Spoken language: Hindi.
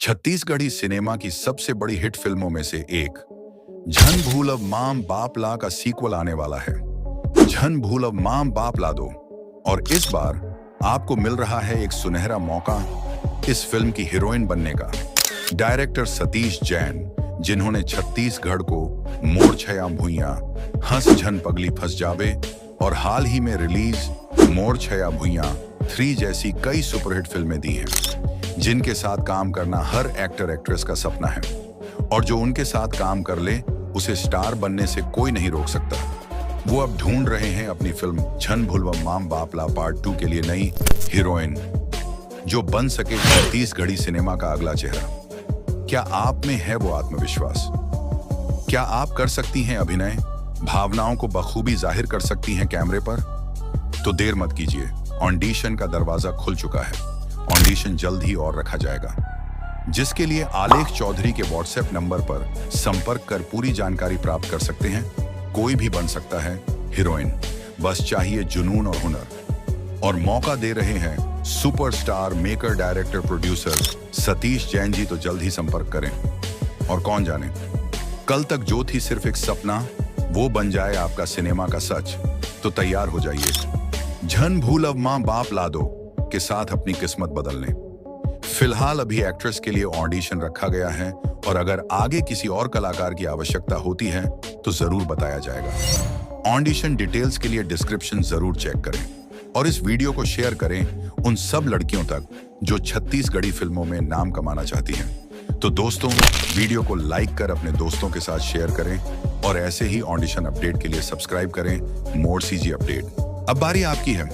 छत्तीसगढ़ी सिनेमा की सबसे बड़ी हिट फिल्मों में से एक झन भूल अब माम बाप ला का सीक्वल आने वाला है। झन भूल अब माम बाप ला दो। और इस बार आपको मिल रहा है एक सुनहरा मौका इस फिल्म की हीरोइन बनने का। डायरेक्टर सतीश जैन, जिन्होंने छत्तीसगढ़ को मोर छया भुइयां, हंस झन पगली फंस जावे और हाल ही में रिलीज मोर छया भुइयां 3 जैसी कई सुपरहिट फिल्में दी हैं, जिनके साथ काम करना हर एक्टर एक्ट्रेस का सपना है और जो उनके साथ काम कर ले उसे स्टार बनने से कोई नहीं रोक सकता। वो अब ढूंढ रहे हैं अपनी फिल्म झन भूलवम माम बापला पार्ट 2 के लिए नई हीरोइन, जो बन सके छत्तीसगढ़ी सिनेमा का अगला चेहरा। क्या आप में है वो आत्मविश्वास? क्या आप कर सकती हैं अभिनय, भावनाओं को बखूबी जाहिर कर सकती हैं कैमरे पर? तो देर मत कीजिए, ऑडिशन का दरवाजा खुल चुका है। ऑडिशन जल्द ही और रखा जाएगा, जिसके लिए आलेख चौधरी के व्हाट्सएप नंबर पर संपर्क कर पूरी जानकारी प्राप्त कर सकते हैं। कोई भी बन सकता है हीरोइन, बस चाहिए जुनून और हुनर। और मौका दे रहे हैं superstar maker director producer Satish Jain ji, तो जल्द ही संपर्क करें। और कौन जाने कल तक जो थी सिर्फ एक सपना, वो बन जाए आपका सिनेमा का सच। तो तैयार हो जाइए झन भूल अब मां बाप ला दो के साथ अपनी किस्मत बदलने। फिलहाल अभी एक्ट्रेस के लिए ऑडिशन रखा गया है और अगर आगे किसी और कलाकार की आवश्यकता होती है तो जरूर बताया जाएगा। ऑडिशन डिटेल्स के लिए डिस्क्रिप्शन जरूर चेक करें और इस वीडियो को शेयर करें उन सब लड़कियों तक जो छत्तीसगढ़ी फिल्मों में नाम कमाना चाहती हैं। तो दोस्तों, वीडियो को लाइक कर अपने दोस्तों के साथ शेयर करें और ऐसे ही ऑडिशन अपडेट के लिए सब्सक्राइब करें मोर सीजी अपडेट। अब बारी आपकी है।